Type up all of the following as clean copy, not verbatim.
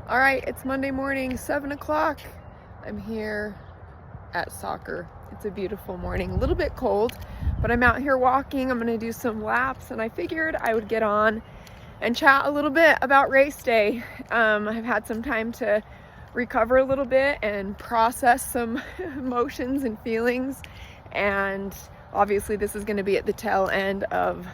All right, it's Monday morning, 7 o'clock. I'm here at soccer. It's a beautiful morning, a little bit cold, but I'm out here walking. I'm gonna do some laps, and I figured I would get on and chat a little bit about race day. I've had some time to recover a little bit and process some emotions and feelings, and obviously this is gonna be at the tail end of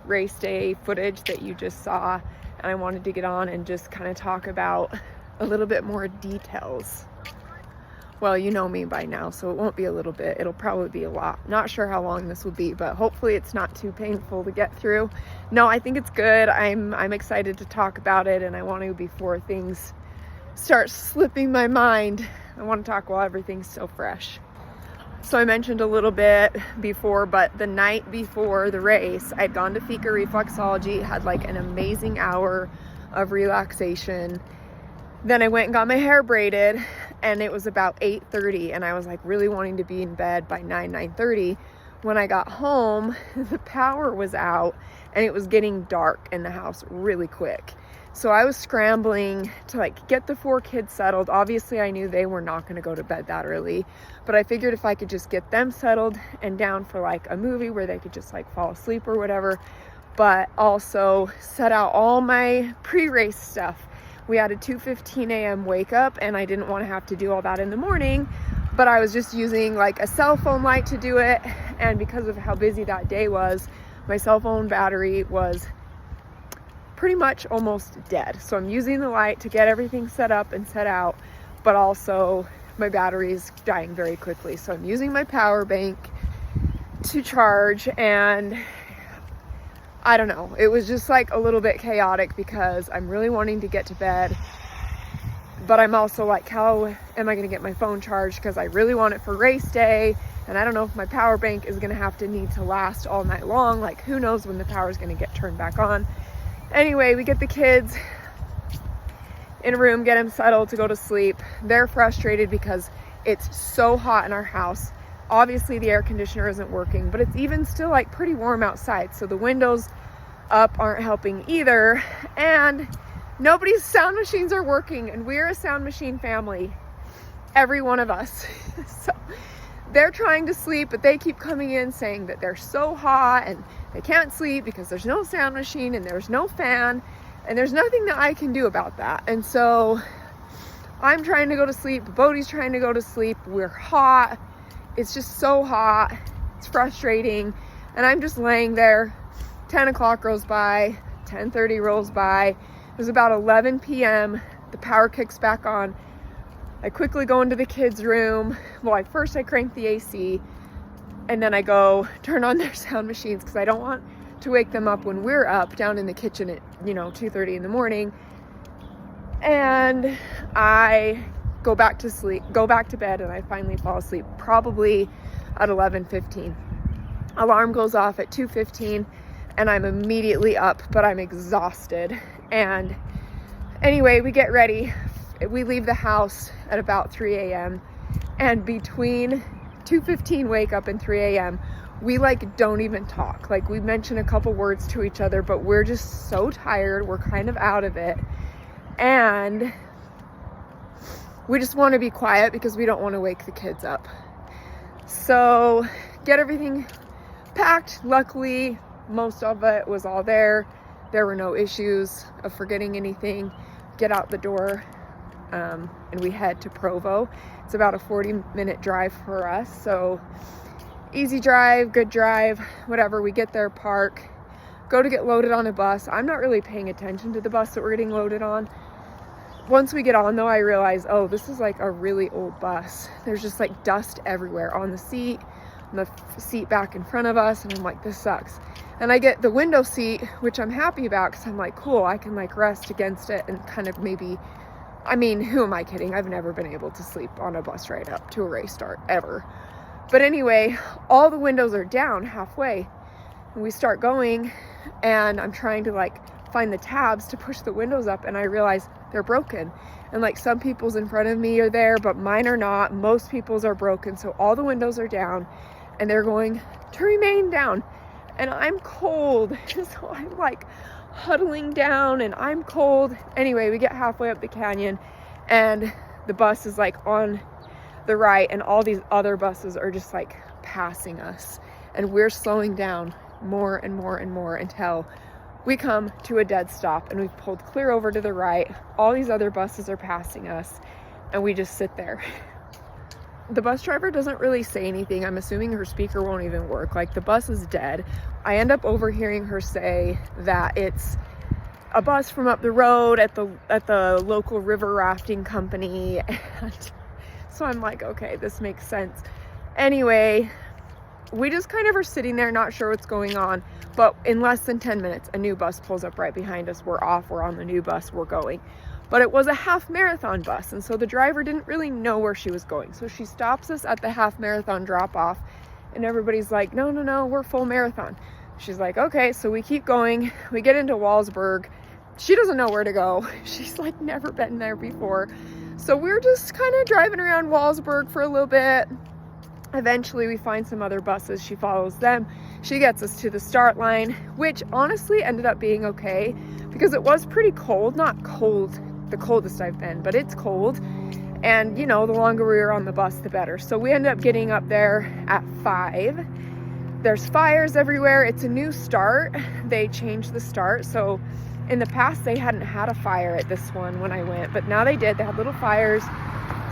race day footage that you just saw, and I wanted to get on and just kind of talk about a little bit more details. Well, you know me by now, so it won't be a little bit, it'll probably be a lot. Not sure how long this will be, but hopefully it's not too painful to get through. No, I think it's good. I'm excited to talk about it, and I want to, before things start slipping my mind, I want to talk while everything's still fresh. So I mentioned a little bit before, but the night before the race, I'd gone to Fika Reflexology, had like an amazing hour of relaxation. Then I went and got my hair braided, and it was about 8:30, and I was like really wanting to be in bed by 9:30. When I got home, the power was out and it was getting dark in the house really quick. So I was scrambling to like get the 4 kids settled. Obviously I knew they were not going to go to bed that early, but I figured if I could just get them settled and down for like a movie where they could just like fall asleep or whatever, but also set out all my pre-race stuff. We had a 2:15 a.m. wake up, and I didn't want to have to do all that in the morning, but I was just using like a cell phone light to do it. And because of how busy that day was, my cell phone battery was pretty much almost dead. So I'm using the light to get everything set up and set out, but also my battery's dying very quickly. So I'm using my power bank to charge, and I don't know, it was just like a little bit chaotic because I'm really wanting to get to bed, but I'm also like, how am I going to get my phone charged? Because I really want it for race day, and I don't know if my power bank is going to need to last all night long. Like, who knows when the power is going to get turned back on. Anyway, we get the kids in a room, get them settled to go to sleep. They're frustrated because it's so hot in our house. Obviously the air conditioner isn't working, but it's even still like pretty warm outside, so the windows up aren't helping either, and nobody's sound machines are working, and we're a sound machine family, every one of us. So they're trying to sleep, but they keep coming in saying that they're so hot and they can't sleep because there's no sound machine and there's no fan, and there's nothing that I can do about that. And so I'm trying to go to sleep, Bodhi's trying to go to sleep, we're hot. It's just so hot, it's frustrating, and I'm just laying there. 10 o'clock rolls by, 10:30 rolls by. It was about 11 p.m. The power kicks back on. I quickly go into the kids' room. Well, first I crank the AC, and then I go turn on their sound machines because I don't want to wake them up when we're up down in the kitchen at 2:30 in the morning. And I go back to bed, and I finally fall asleep probably at 11:15. Alarm goes off at 2:15, and I'm immediately up, but I'm exhausted. And anyway, we get ready. We leave the house at about 3 a.m. and between 2:15 wake up and 3 a.m. we like don't even talk. Like, we mention a couple words to each other, but we're just so tired. We're kind of out of it, and we just want to be quiet because we don't want to wake the kids up. So get everything packed. Luckily, most of it was all there. There were no issues of forgetting anything. Get out the door, and we head to Provo. It's about a 40-minute drive for us. So easy drive, good drive, whatever. We get there, park, go to get loaded on a bus. I'm not really paying attention to the bus that we're getting loaded on. Once we get on though, I realize, oh, this is like a really old bus. There's just like dust everywhere on the seat back in front of us, and I'm like, this sucks. And I get the window seat, which I'm happy about because I'm like, cool, I can like rest against it and kind of maybe, I mean, who am I kidding? I've never been able to sleep on a bus ride up to a race start ever. But anyway, all the windows are down halfway, and we start going, and I'm trying to like find the tabs to push the windows up, and I realize they're broken. And like, some people's in front of me are there, but mine are not. Most people's are broken. So all the windows are down, and they're going to remain down. And I'm cold. So I'm like huddling down and I'm cold. Anyway, we get halfway up the canyon and the bus is like on the right and all these other buses are just like passing us, and we're slowing down more and more and more until we come to a dead stop and we've pulled clear over to the right. All these other buses are passing us and we just sit there. The bus driver doesn't really say anything. I'm assuming her speaker won't even work. Like, the bus is dead. I end up overhearing her say that it's a bus from up the road at the local river rafting company. And so I'm like, okay, this makes sense. Anyway, we just kind of are sitting there, not sure what's going on. But in less than 10 minutes, a new bus pulls up right behind us. We're off, we're on the new bus, we're going. But it was a half marathon bus, and so the driver didn't really know where she was going. So she stops us at the half marathon drop off, and everybody's like, no, we're full marathon. She's like, okay, so we keep going. We get into Walsburg. She doesn't know where to go. She's like never been there before. So we're just kind of driving around Walsburg for a little bit. Eventually we find some other buses. She follows them. She gets us to the start line, which honestly ended up being okay because it was pretty cold. Not cold, the coldest I've been, but it's cold. And you know, the longer we were on the bus, the better. So we ended up getting up there at 5. There's fires everywhere. It's a new start. They changed the start. So in the past, they hadn't had a fire at this one when I went, but now they did. They had little fires.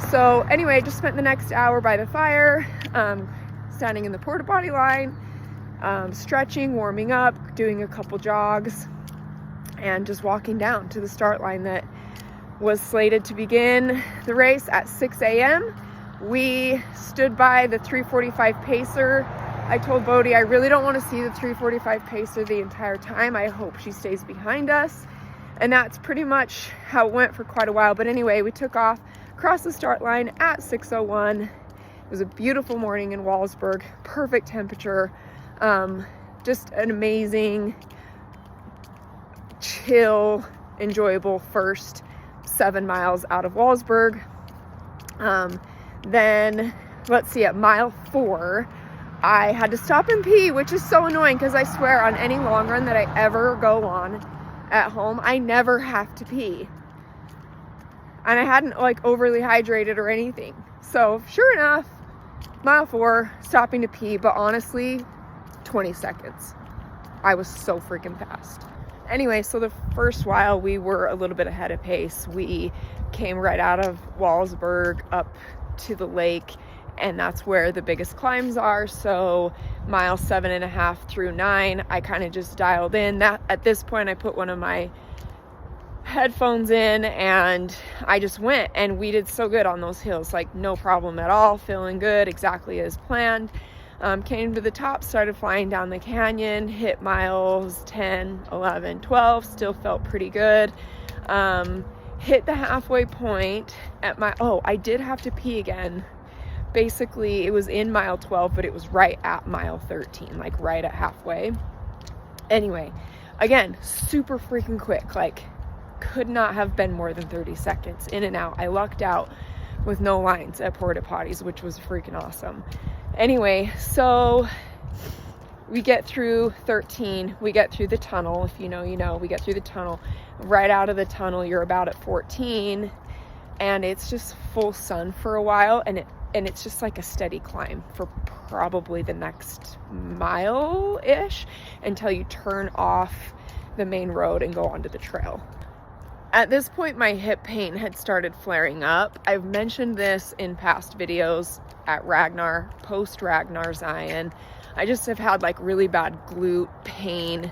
So anyway, I just spent the next hour by the fire, standing in the porta potty line, stretching, warming up, doing a couple jogs, and just walking down to the start line that was slated to begin the race at 6 a.m. We stood by the 3:45 pacer. I told Bodie I really don't want to see the 3:45 pacer the entire time. I hope she stays behind us. And that's pretty much how it went for quite a while. But anyway, we took off, crossed the start line at 6:01. It was a beautiful morning in Walsburg, perfect temperature, just an amazing, chill, enjoyable first 7 miles out of Walsburg. Then, let's see, at mile 4, I had to stop and pee, which is so annoying because I swear on any long run that I ever go on at home, I never have to pee. And I hadn't like overly hydrated or anything. So sure enough, mile 4, stopping to pee, but honestly, 20 seconds. I was so freaking fast. Anyway, so the first while we were a little bit ahead of pace. We came right out of Walsburg up to the lake, and that's where the biggest climbs are. So mile 7.5 through 9, I kind of just dialed in. That at this point, I put one of my headphones in and I just went, and we did so good on those hills, like no problem at all, feeling good, exactly as planned. Came to the top, started flying down the canyon, hit miles 10, 11, 12, still felt pretty good. Hit the halfway point at I did have to pee again. Basically, it was in mile 12, but it was right at mile 13, like right at halfway. Anyway, again, super freaking quick, like could not have been more than 30 seconds in and out. I lucked out with no lines at porta potties, which was freaking awesome. Anyway, so we get through 13, we get through the tunnel. If you know, you know, we get through the tunnel. Right out of the tunnel, you're about at 14, and it's just full sun for a while, and it's just like a steady climb for probably the next mile-ish until you turn off the main road and go onto the trail. At this point, my hip pain had started flaring up. I've mentioned this in past videos at Ragnar, post Ragnar Zion. I just have had like really bad glute pain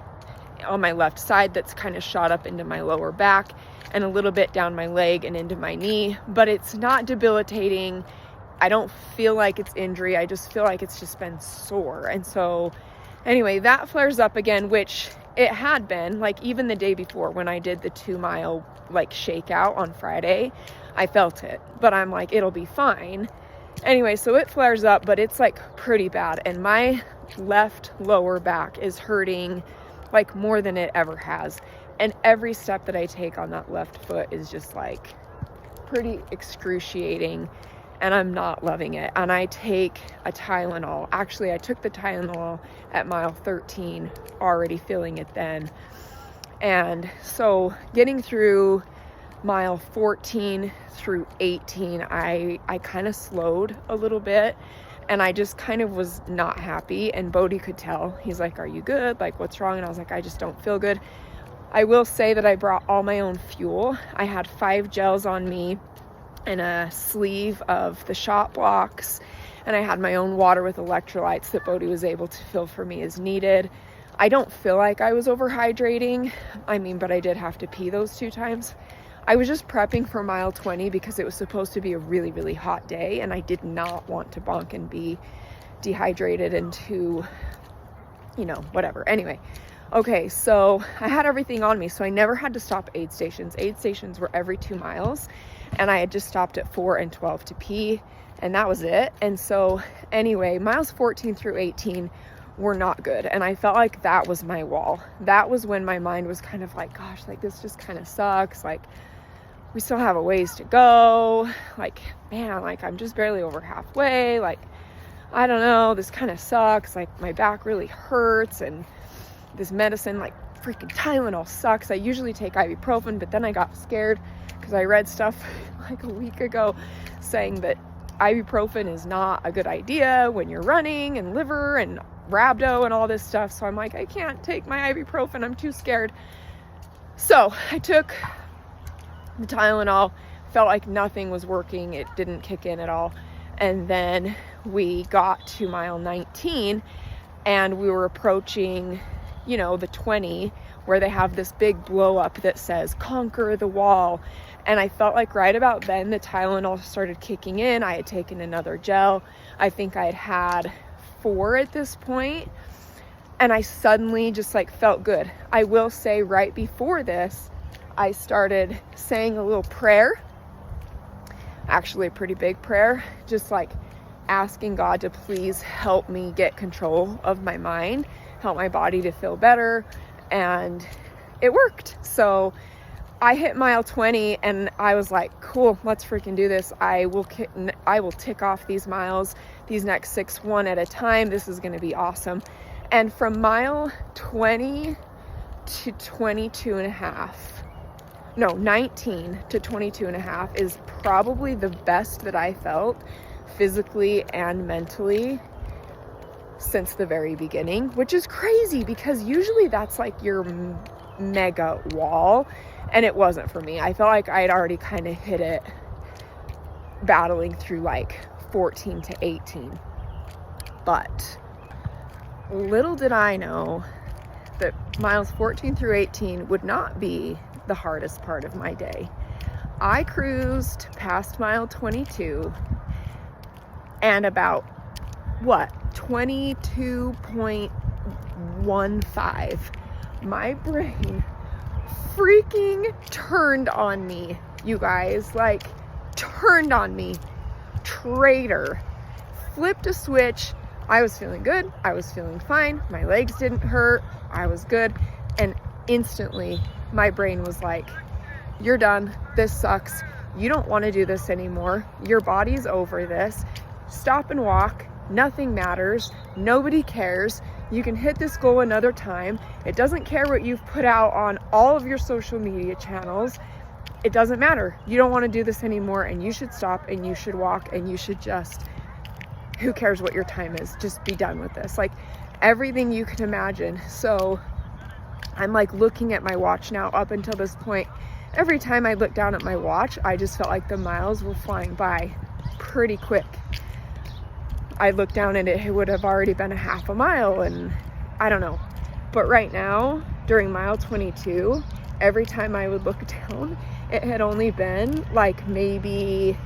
on my left side that's kind of shot up into my lower back and a little bit down my leg and into my knee, but it's not debilitating. I don't feel like it's injury. I just feel like it's just been sore. And so anyway, that flares up again, which it had been like even the day before when I did the 2 mile like shakeout on Friday, I felt it, but I'm like, it'll be fine. Anyway, so it flares up, but it's like pretty bad. And my left lower back is hurting like more than it ever has. And every step that I take on that left foot is just like pretty excruciating. And I'm not loving it. And I take a Tylenol. Actually, I took the Tylenol at mile 13, already feeling it then. And so getting through mile 14 through 18, I kind of slowed a little bit, and I just kind of was not happy, and Bodhi could tell. He's like, are you good? Like, what's wrong? And I was like, I just don't feel good. I will say that I brought all my own fuel. I had 5 gels on me and a sleeve of the Shot Blocks, and I had my own water with electrolytes that Bodhi was able to fill for me as needed. I don't feel like I was overhydrating. But I did have to pee those 2 times. I was just prepping for mile 20 because it was supposed to be a really, really hot day, and I did not want to bonk and be dehydrated into, whatever. Anyway, okay, so I had everything on me, so I never had to stop aid stations. Aid stations were every 2 miles, and I had just stopped at 4 and 12 to pee, and that was it. And so anyway, miles 14 through 18 were not good, and I felt like that was my wall. That was when my mind was kind of like, gosh, like this just kind of sucks, like we still have a ways to go, like, man, like I'm just barely over halfway, like I don't know, this kind of sucks, like my back really hurts, and this medicine, like freaking Tylenol, sucks. I usually take ibuprofen, but then I got scared because I read stuff like a week ago saying that ibuprofen is not a good idea when you're running, and liver and rhabdo and all this stuff. So I'm like, I can't take my ibuprofen, I'm too scared. So I took the Tylenol, felt like nothing was working, it didn't kick in at all. And then we got to mile 19, and we were approaching, the 20, where they have this big blow up that says conquer the wall. And I felt like right about then the Tylenol started kicking in. I had taken another gel. I think I had 4 at this point, and I suddenly just like felt good. I will say right before this, I started saying a little prayer, actually a pretty big prayer, just like asking God to please help me get control of my mind, help my body to feel better, and it worked. So I hit mile 20, and I was like, cool, let's freaking do this. I will tick off these miles, these next 6 one at a time. This is going to be awesome. And from mile 20 to 22 and a half, 19 to 22 and a half is probably the best that I felt physically and mentally since the very beginning, which is crazy because usually that's like your mega wall, and it wasn't for me. I felt like I had already kind of hit it battling through like 14 to 18. But little did I know that miles 14 through 18 would not be the hardest part of my day. I cruised past mile 22, and about 22.15, my brain freaking turned on me, you guys, like turned on me. Traitor. Flipped a switch. I was feeling good. I was feeling fine. My legs didn't hurt. I was good. And instantly my brain was like, you're done. This sucks. You don't want to do this anymore. Your body's over this. Stop and walk. Nothing matters. Nobody cares. You can hit this goal another time. It doesn't care what you've put out on all of your social media channels. It doesn't matter. You don't want to do this anymore, and you should stop, and you should walk, and you should just, who cares what your time is? Just be done with this. Like everything you can imagine. So I'm like looking at my watch now. Up until this point, every time I look down at my watch, I just felt like the miles were flying by pretty quick. I looked down and it would have already been a half a mile, and I don't know. But right now, during mile 22, every time I would look down, it had only been like maybe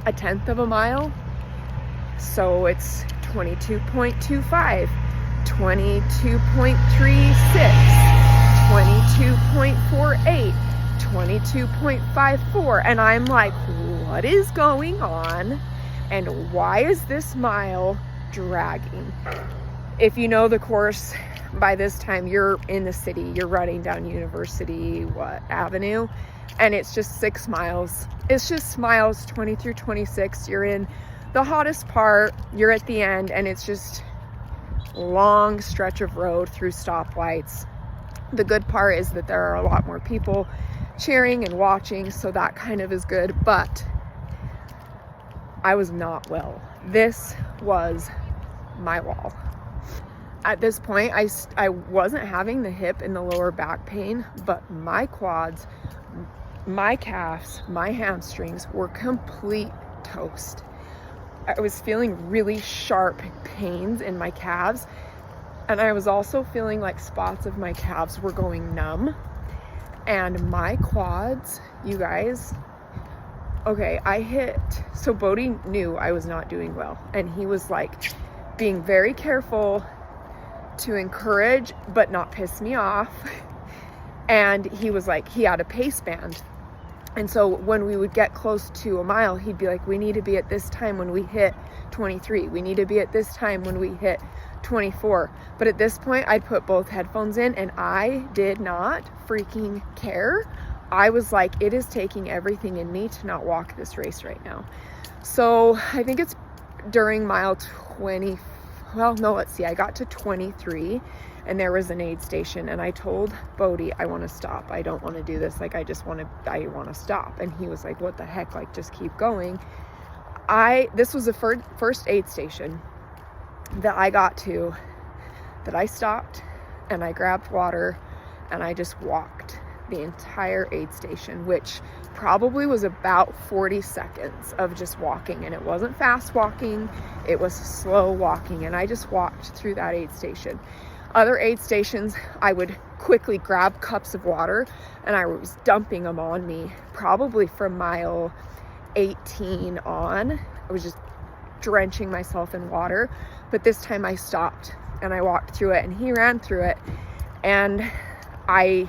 a tenth of a mile. So it's 22.25, 22.36, 22.48, 22.54. And I'm like, what is going on? And why is this mile dragging? If you know the course, by this time you're in the city, you're running down University Avenue, and it's just 6 miles. It's just miles 20 through 26. You're in the hottest part, you're at the end, and it's just long stretch of road through stoplights. The good part is that there are a lot more people cheering and watching, so that kind of is good, but I was not well. This was my wall. At this point, I wasn't having the hip and the lower back pain, but my quads, my calves, my hamstrings were complete toast. I was feeling really sharp pains in my calves, and I was also feeling like spots of my calves were going numb. And my quads, you guys, okay, so Bodhi knew I was not doing well, and he was like being very careful to encourage but not piss me off. And he was like, he had a pace band, and so when we would get close to a mile, he'd be like, we need to be at this time when we hit 23, we need to be at this time when we hit 24. But at this point, I'd put both headphones in and I did not freaking care. I was like, it is taking everything in me to not walk this race right now. So I think it's during mile 20, well, no, let's see, I got to 23 and there was an aid station, and I told Bodhi, I want to stop. I don't want to do this. Like, I want to stop. And he was like, what the heck? Like, just keep going. This was the first aid station that I got to, that I stopped and I grabbed water and I just walked the entire aid station, which probably was about 40 seconds of just walking. And it wasn't fast walking, it was slow walking. And I just walked through that aid station. Other aid stations, I would quickly grab cups of water and I was dumping them on me, probably from mile 18 on. I was just drenching myself in water. But this time I stopped and I walked through it, and he ran through it. And I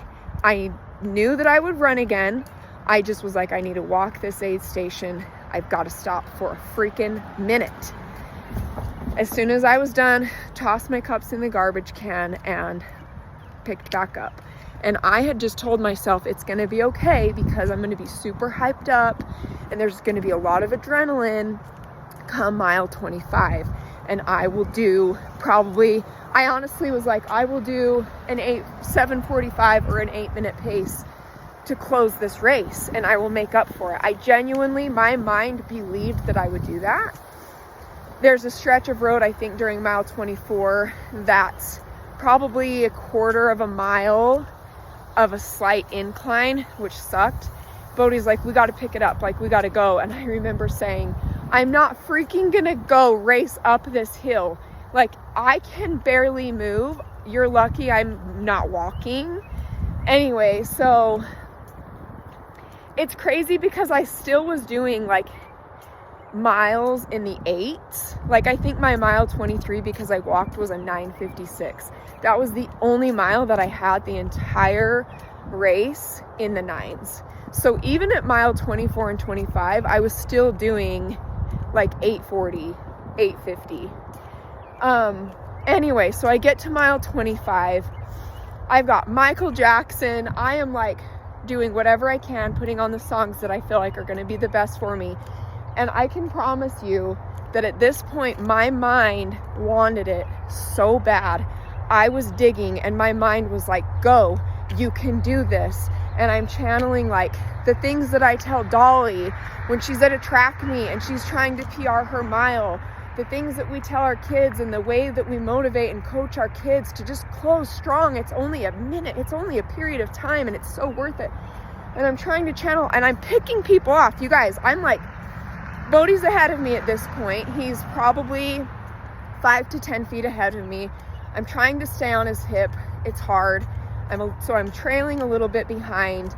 knew that I would run again. I just was like, I need to walk this aid station. I've got to stop for a freaking minute. As soon as I was done, tossed my cups in the garbage can and picked back up. And I had just told myself it's going to be okay because I'm going to be super hyped up and there's going to be a lot of adrenaline come mile 25. And I will do I honestly was like, I will do an 7:45 or an 8-minute pace to close this race and I will make up for it. I genuinely, my mind believed that I would do that. There's a stretch of road, I think, during mile 24 that's probably a quarter of a mile of a slight incline, which sucked. Bodhi's like, we got to pick it up, like, we got to go. And I remember saying, I'm not freaking gonna go race up this hill. Like, I can barely move. You're lucky I'm not walking. Anyway, so it's crazy because I still was doing like miles in the 8s. Like, I think my mile 23, because I walked, was a 9:56. That was the only mile that I had the entire race in the 9s. So even at mile 24 and 25, I was still doing like 8:40, 8:50. Anyway, so I get to mile 25. I've got Michael Jackson. I am like doing whatever I can, putting on the songs that I feel like are going to be the best for me. And I can promise you that at this point, my mind wanted it so bad. I was digging and my mind was like, go, you can do this. And I'm channeling like the things that I tell Dolly when she's at a track meet and she's trying to PR her mile, the things that we tell our kids and the way that we motivate and coach our kids to just close strong. It's only a minute, it's only a period of time, and it's so worth it. And I'm trying to channel, and I'm picking people off. You guys, I'm like, Bodhi's ahead of me at this point. He's probably 5 to 10 feet ahead of me. I'm trying to stay on his hip. It's hard. So I'm trailing a little bit behind,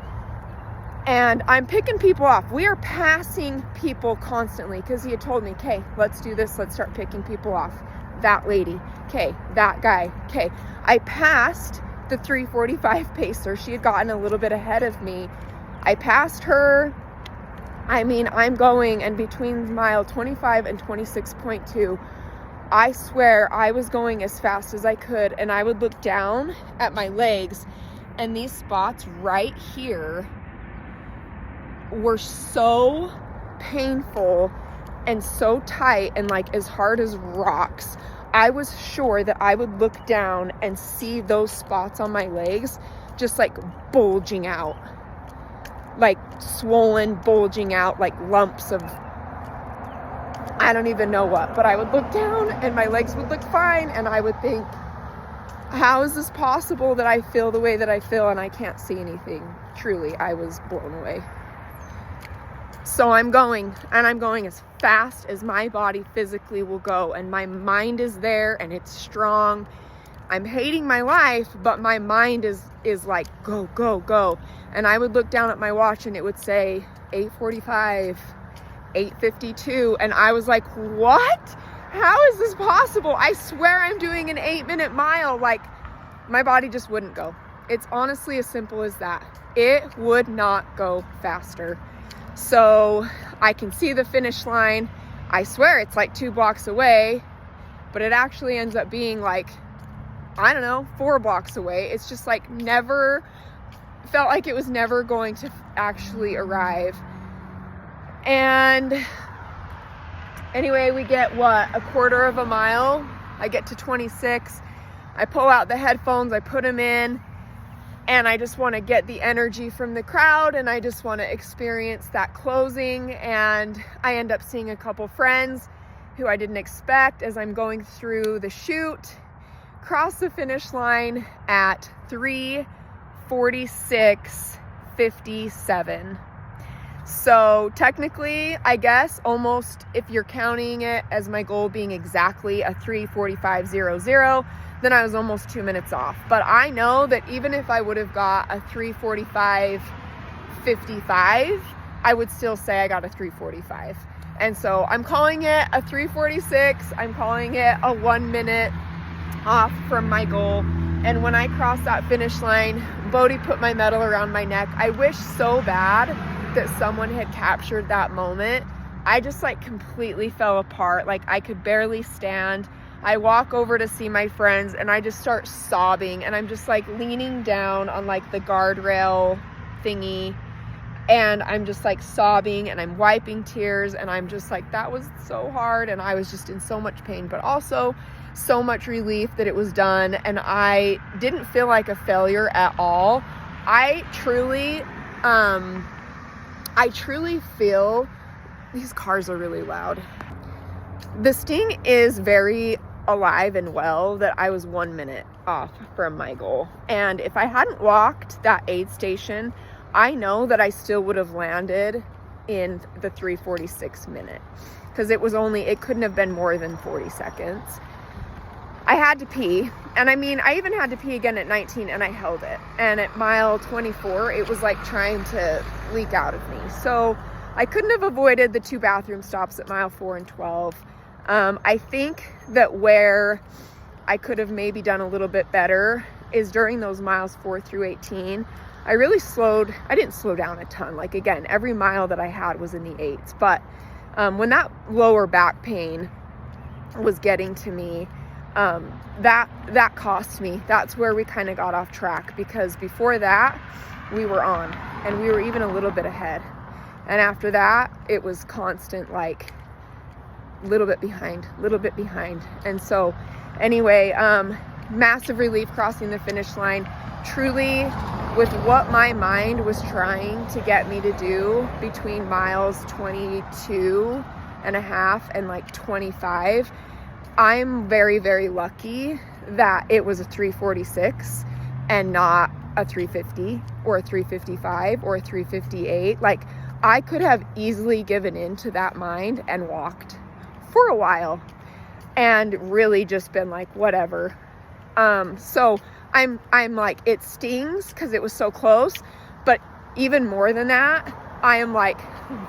and I'm picking people off. We are passing people constantly because he had told me, okay, let's do this. Let's start picking people off. That lady. Okay, that guy. Okay. I passed the 3:45 pacer. She had gotten a little bit ahead of me. I passed her. I mean, I'm going, and between mile 25 and 26.2, I swear I was going as fast as I could, and I would look down at my legs, and these spots right here were so painful and so tight and like as hard as rocks. I was sure that I would look down and see those spots on my legs just like bulging out, like swollen, bulging out, like lumps of, I don't even know what, but I would look down and my legs would look fine, and I would think, how is this possible that I feel the way that I feel and I can't see anything? Truly, I was blown away. So I'm going, and I'm going as fast as my body physically will go, and my mind is there and it's strong. I'm hating my life, but my mind is like, go, go, go. And I would look down at my watch and it would say 8:45, 8:52, and I was like, what? How is this possible? I swear I'm doing an 8-minute mile. Like, my body just wouldn't go. It's honestly as simple as that. It would not go faster. So I can see the finish line. I swear it's like 2 blocks away, but it actually ends up being like, I don't know, 4 blocks away. It's just like never felt like it was never going to actually arrive. And anyway, we get what, a quarter of a mile. I get to 26. I pull out the headphones, I put them in, and I just want to get the energy from the crowd, and I just want to experience that closing. And I end up seeing a couple friends who I didn't expect as I'm going through the chute. Cross the finish line at 3:46:57. So technically, I guess almost, if you're counting it as my goal being exactly a 3:45:00, then I was almost 2 minutes off. But I know that even if I would have got a 3:45:55, I would still say I got a 3:45. And so I'm calling it a 3:46. I'm calling it a 1 minute off from my goal. And when I crossed that finish line, Bodhi put my medal around my neck. I wish so bad that someone had captured that moment. I just like completely fell apart. Like, I could barely stand. I walk over to see my friends and I just start sobbing, and I'm just like leaning down on like the guardrail thingy, and I'm just like sobbing and I'm wiping tears, and I'm just like, that was so hard, and I was just in so much pain, but also so much relief that it was done. And I didn't feel like a failure at all. I truly feel, these cars are really loud. The sting is very alive and well that I was 1 minute off from my goal. And if I hadn't walked that aid station, I know that I still would have landed in the 3:46 minute, because it couldn't have been more than 40 seconds. I had to pee, and I mean, I even had to pee again at 19, and I held it. And at mile 24, it was like trying to leak out of me. So I couldn't have avoided the 2 bathroom stops at mile 4 and 12. I think that where I could have maybe done a little bit better is during those miles 4 through 18. I didn't slow down a ton. Like, again, every mile that I had was in the 8s. But when that lower back pain was getting to me, that cost me. That's where we kind of got off track, because before that we were on, and we were even a little bit ahead. And after that, it was constant, like, little bit behind. And so anyway, massive relief crossing the finish line. Truly, with what my mind was trying to get me to do between miles 22 and a half and like 25, I'm very, very lucky that it was a 3:46 and not a 3:50 or a 3:55 or a 3:58. Like, I could have easily given in to that mind and walked for a while and really just been like, whatever. So I'm like, it stings because it was so close, but even more than that, I am like,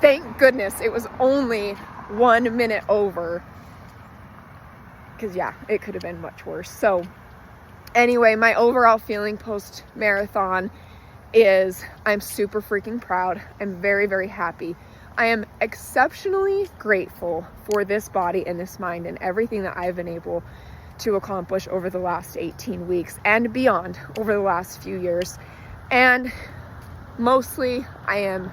thank goodness it was only 1 minute over, because yeah, it could have been much worse. So anyway, my overall feeling post marathon is I'm super freaking proud. I'm very, very happy. I am exceptionally grateful for this body and this mind and everything that I've been able to accomplish over the last 18 weeks and beyond, over the last few years. And mostly I am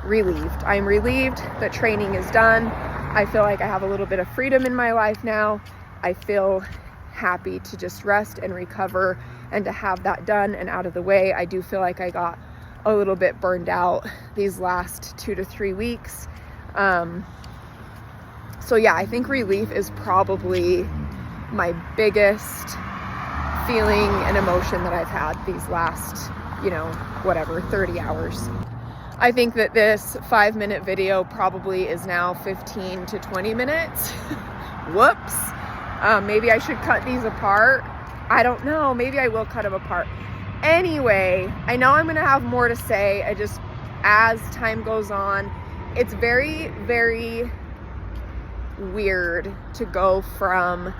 relieved. I'm relieved that training is done. I feel like I have a little bit of freedom in my life now, I feel happy to just rest and recover and to have that done and out of the way. I do feel like I got a little bit burned out these last 2 to 3 weeks. So yeah, I think relief is probably my biggest feeling and emotion that I've had these last, 30 hours. I think that this 5-minute video probably is now 15 to 20 minutes. Whoops. Maybe I should cut these apart. I don't know. Maybe I will cut them apart. Anyway, I know I'm going to have more to say. As time goes on, it's very, very weird to go from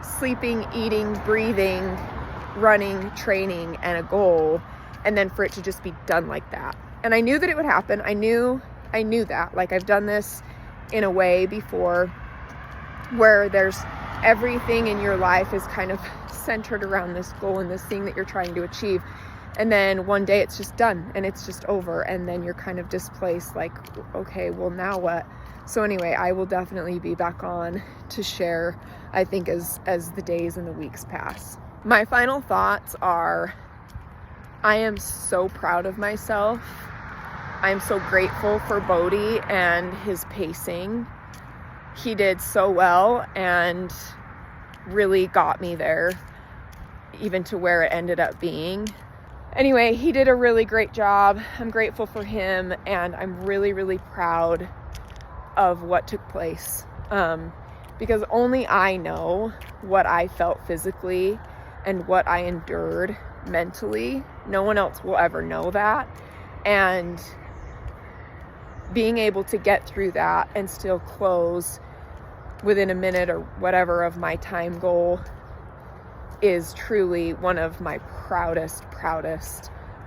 sleeping, eating, breathing, running, training, and a goal, and then for it to just be done like that. And I knew that it would happen. I knew that. Like, I've done this in a way before where there's everything in your life is kind of centered around this goal and this thing that you're trying to achieve. And then one day it's just done and it's just over. And then you're kind of displaced, like, okay, well, now what? So anyway, I will definitely be back on to share, I think, as the days and the weeks pass. My final thoughts are, I am so proud of myself. I'm so grateful for Bodhi and his pacing. He did so well and really got me there, even to where it ended up being. Anyway, he did a really great job. I'm grateful for him, and I'm really, really proud of what took place, because only I know what I felt physically and what I endured mentally. No one else will ever know that. And being able to get through that and still close within a minute or whatever of my time goal is truly one of my proudest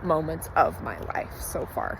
moments of my life so far.